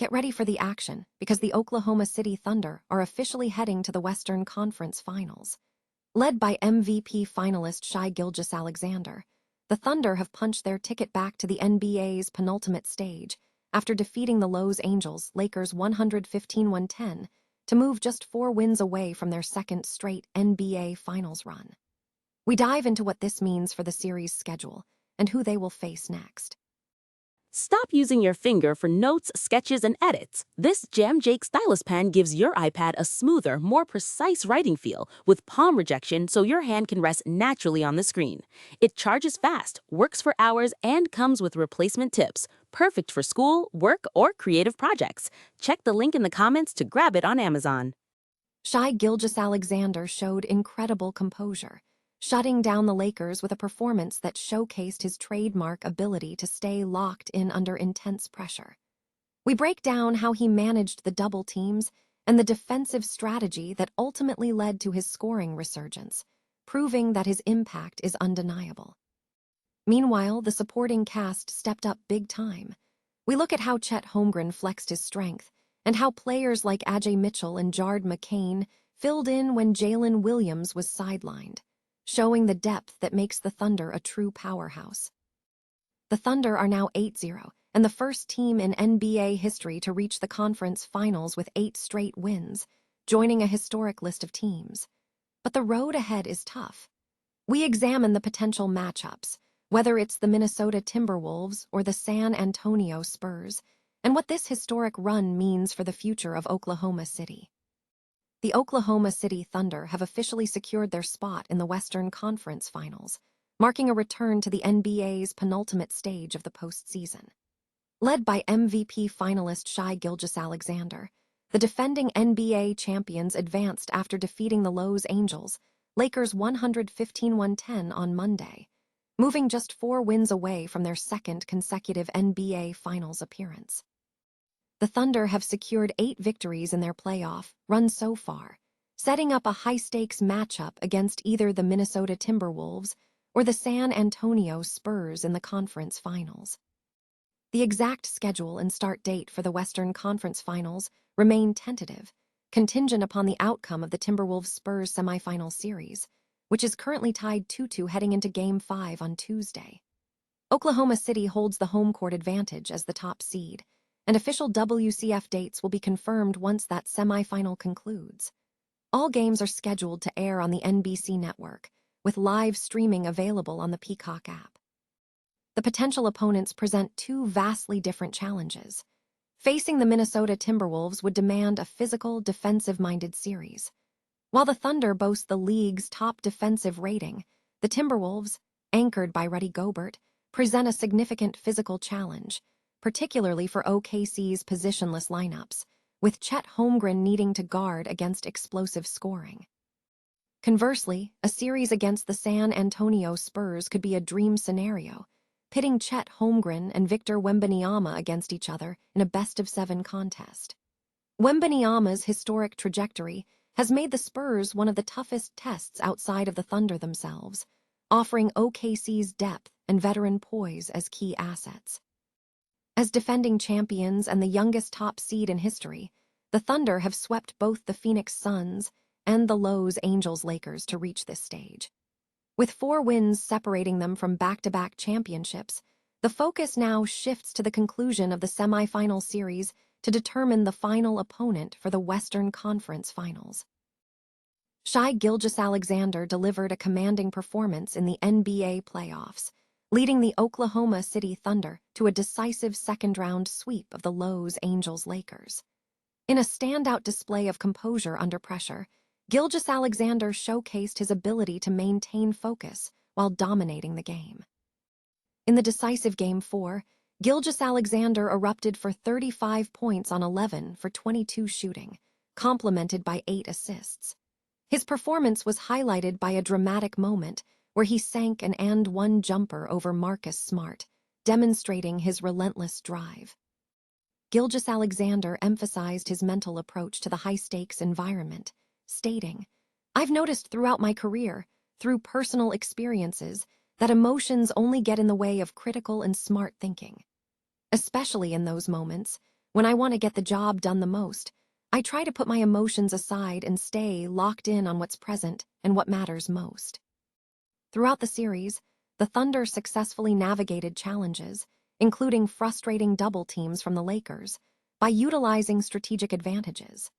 Get ready for the action, because the Oklahoma City Thunder are officially heading to the Western Conference Finals. Led by MVP finalist Shai Gilgeous-Alexander, the Thunder have punched their ticket back to the NBA's penultimate stage after defeating the Los Angeles Lakers 115-110 to move just 4 wins away from their second straight NBA Finals run. We dive into what this means for the series schedule and who they will face next. Stop using your finger for notes, sketches, and edits. This Jam Jake stylus pen gives your iPad a smoother, more precise writing feel with palm rejection so your hand can rest naturally on the screen. It charges fast, works for hours, and comes with replacement tips. Perfect for school, work, or creative projects. Check the link in the comments to grab it on Amazon. Shai Gilgeous-Alexander showed incredible composure, shutting down the Lakers with a performance that showcased his trademark ability to stay locked in under intense pressure. We break down how he managed the double teams and the defensive strategy that ultimately led to his scoring resurgence, proving that his impact is undeniable. Meanwhile, the supporting cast stepped up big time. We look at how Chet Holmgren flexed his strength, and how players like Ajay Mitchell and Jared McCain filled in when Jaylin Williams was sidelined, showing the depth that makes the Thunder a true powerhouse. The Thunder are now 8-0, and the first team in NBA history to reach the conference finals with 8 straight wins, joining a historic list of teams. But the road ahead is tough. We examine the potential matchups, whether it's the Minnesota Timberwolves or the San Antonio Spurs, and what this historic run means for the future of Oklahoma City. The Oklahoma City Thunder have officially secured their spot in the Western Conference Finals, marking a return to the NBA's penultimate stage of the postseason. Led by MVP finalist Shai Gilgeous-Alexander, the defending NBA champions advanced after defeating the Los Angeles Lakers 115-110 on Monday, moving just 4 wins away from their second consecutive NBA Finals appearance. The Thunder have secured 8 victories in their playoff run so far, setting up a high-stakes matchup against either the Minnesota Timberwolves or the San Antonio Spurs in the conference finals. The exact schedule and start date for the Western Conference Finals remain tentative, contingent upon the outcome of the Timberwolves-Spurs semifinal series, which is currently tied 2-2 heading into Game 5 on Tuesday. Oklahoma City holds the home court advantage as the top seed, and official WCF dates will be confirmed once that semifinal concludes. All games are scheduled to air on the NBC network, with live streaming available on the Peacock app. The potential opponents present 2 vastly different challenges. Facing the Minnesota Timberwolves would demand a physical, defensive-minded series. While the Thunder boast the league's top defensive rating, the Timberwolves, anchored by Rudy Gobert, present a significant physical challenge, particularly for OKC's positionless lineups, with Chet Holmgren needing to guard against explosive scoring. Conversely, a series against the San Antonio Spurs could be a dream scenario, pitting Chet Holmgren and Victor Wembanyama against each other in a best-of-7 contest. Wembanyama's historic trajectory has made the Spurs one of the toughest tests outside of the Thunder themselves, offering OKC's depth and veteran poise as key assets. As defending champions and the youngest top seed in history, the Thunder have swept both the Phoenix Suns and the Los Angeles Lakers to reach this stage. With 4 wins separating them from back-to-back championships, the focus now shifts to the conclusion of the semifinal series to determine the final opponent for the Western Conference Finals. Shai Gilgeous-Alexander delivered a commanding performance in the NBA playoffs, leading the Oklahoma City Thunder to a decisive second-round sweep of the Los Angeles Lakers. In a standout display of composure under pressure, Gilgeous-Alexander showcased his ability to maintain focus while dominating the game. In the decisive Game 4, Gilgeous-Alexander erupted for 35 points on 11 for 22 shooting, complemented by 8 assists. His performance was highlighted by a dramatic moment where he sank an and-one jumper over Marcus Smart, demonstrating his relentless drive. Gilgeous-Alexander emphasized his mental approach to the high-stakes environment, stating, "I've noticed throughout my career, through personal experiences, that emotions only get in the way of critical and smart thinking. Especially in those moments, When I want to get the job done the most, I try to put my emotions aside and stay locked in on what's present and what matters most. Throughout the series, the Thunder successfully navigated challenges, including frustrating double teams from the Lakers, by utilizing strategic advantages.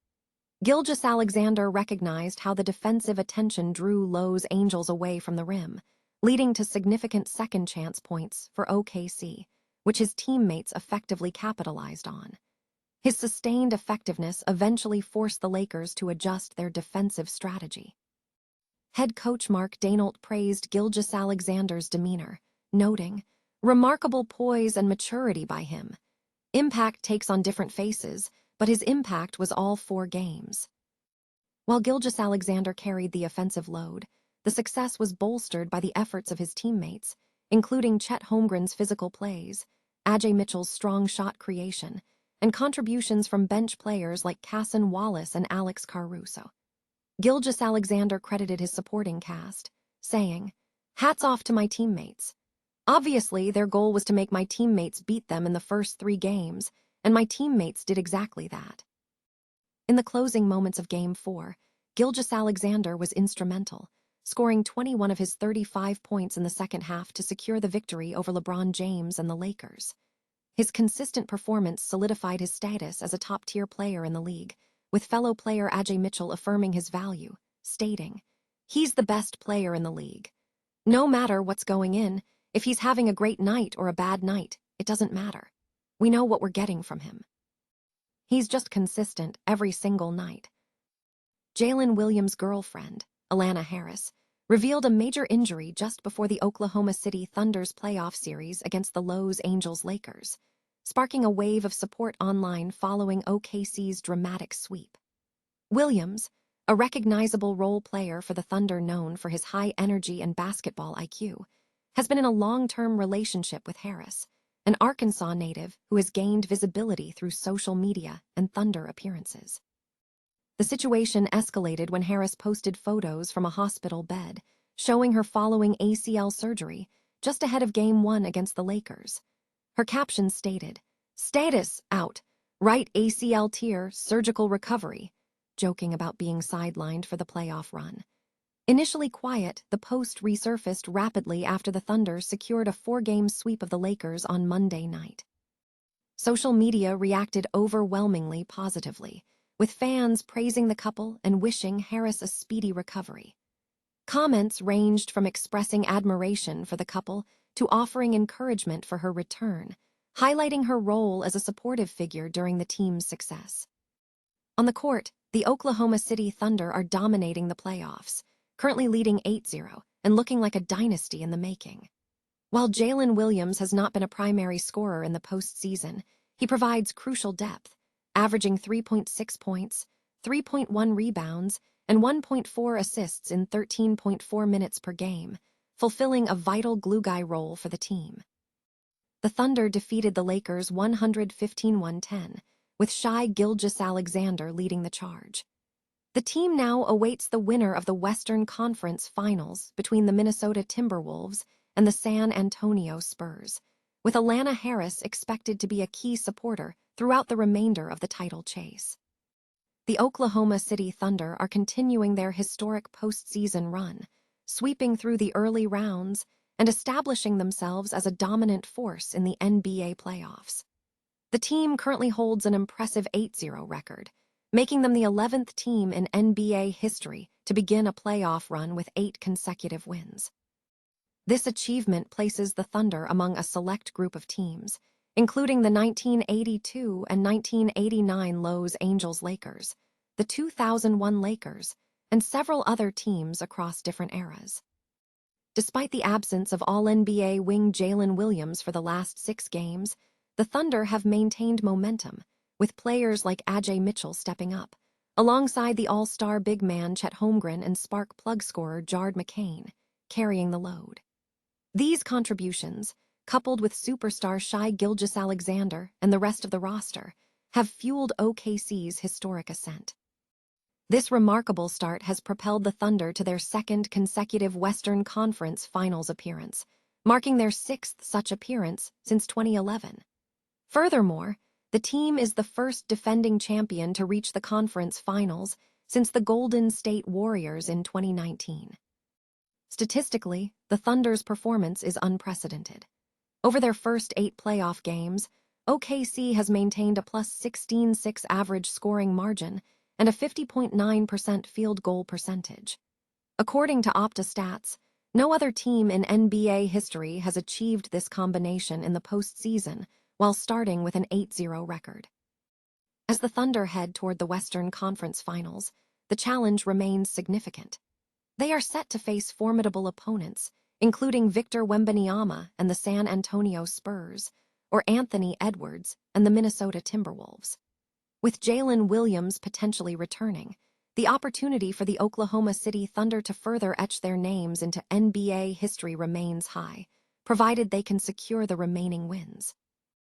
Gilgeous-Alexander recognized how the defensive attention drew Los Angeles away from the rim, leading to significant second-chance points for OKC, which his teammates effectively capitalized on. His sustained effectiveness eventually forced the Lakers to adjust their defensive strategy. Head coach Mark Daigneault praised Gilgeous-Alexander's demeanor, noting, "Remarkable poise and maturity by him. Impact takes on different faces, but his impact was all 4 games." While Gilgeous-Alexander carried the offensive load, the success was bolstered by the efforts of his teammates, including Chet Holmgren's physical plays, A.J. Mitchell's strong shot creation, and contributions from bench players like Cason Wallace and Alex Caruso. Gilgeous-Alexander credited his supporting cast, saying, "Hats off to my teammates. Obviously, their goal was to make my teammates beat them in the first 3 games, and my teammates did exactly that." In the closing moments of Game 4, Gilgeous-Alexander was instrumental, scoring 21 of his 35 points in the second half to secure the victory over LeBron James and the Lakers. His consistent performance solidified his status as a top-tier player in the league, with fellow player A.J. Mitchell affirming his value, stating, "He's the best player in the league. No matter what's going in, if he's having a great night or a bad night, it doesn't matter. We know what we're getting from him. He's just consistent every single night." Jaylin Williams' girlfriend, Alana Harris, revealed a major injury just before the Oklahoma City Thunder's playoff series against the Los Angeles Lakers, sparking a wave of support online following OKC's dramatic sweep. Williams, a recognizable role player for the Thunder known for his high energy and basketball IQ, has been in a long-term relationship with Harris, an Arkansas native who has gained visibility through social media and Thunder appearances. The situation escalated when Harris posted photos from a hospital bed, showing her following ACL surgery just ahead of Game 1 against the Lakers. Her caption stated, "Status out, right ACL tear, surgical recovery," joking about being sidelined for the playoff run. Initially quiet, the post resurfaced rapidly after the Thunder secured a 4-game sweep of the Lakers on Monday night. Social media reacted overwhelmingly positively, with fans praising the couple and wishing Harris a speedy recovery. Comments ranged from expressing admiration for the couple to offering encouragement for her return, highlighting her role as a supportive figure during the team's success. On the court, the Oklahoma City Thunder are dominating the playoffs, currently leading 8-0 and looking like a dynasty in the making. While Jaylin Williams has not been a primary scorer in the postseason, he provides crucial depth, averaging 3.6 points, 3.1 rebounds, and 1.4 assists in 13.4 minutes per game, fulfilling a vital glue guy role for the team. The Thunder defeated the Lakers 115-110, with Shai Gilgeous-Alexander leading the charge. The team now awaits the winner of the Western Conference Finals between the Minnesota Timberwolves and the San Antonio Spurs, with Alana Harris expected to be a key supporter throughout the remainder of the title chase. The Oklahoma City Thunder are continuing their historic postseason run, sweeping through the early rounds and establishing themselves as a dominant force in the NBA playoffs. The team currently holds an impressive 8-0 record, making them the 11th team in NBA history to begin a playoff run with 8 consecutive wins. This achievement places the Thunder among a select group of teams, including the 1982 and 1989 Los Angeles Lakers, the 2001 Lakers, and several other teams across different eras. Despite the absence of All-NBA wing Jaylin Williams for the last 6 games, the Thunder have maintained momentum, with players like A.J. Mitchell stepping up, alongside the all-star big man Chet Holmgren and spark plug scorer Jard McCain, carrying the load. These contributions, coupled with superstar Shai Gilgeous-Alexander and the rest of the roster, have fueled OKC's historic ascent. This remarkable start has propelled the Thunder to their 2nd consecutive Western Conference Finals appearance, marking their 6th such appearance since 2011. Furthermore, The team is the first defending champion to reach the conference finals since the Golden State Warriors in 2019. Statistically, the Thunder's performance is unprecedented. Over their first 8 playoff games, OKC has maintained a plus 16.6 average scoring margin and a 50.9% field goal percentage. According to OptaStats, no other team in NBA history has achieved this combination in the postseason while starting with an 8-0 record. As the Thunder head toward the Western Conference Finals, the challenge remains significant. They are set to face formidable opponents, including Victor Wembanyama and the San Antonio Spurs, or Anthony Edwards and the Minnesota Timberwolves. With Jaylin Williams potentially returning, the opportunity for the Oklahoma City Thunder to further etch their names into NBA history remains high, provided they can secure the remaining wins.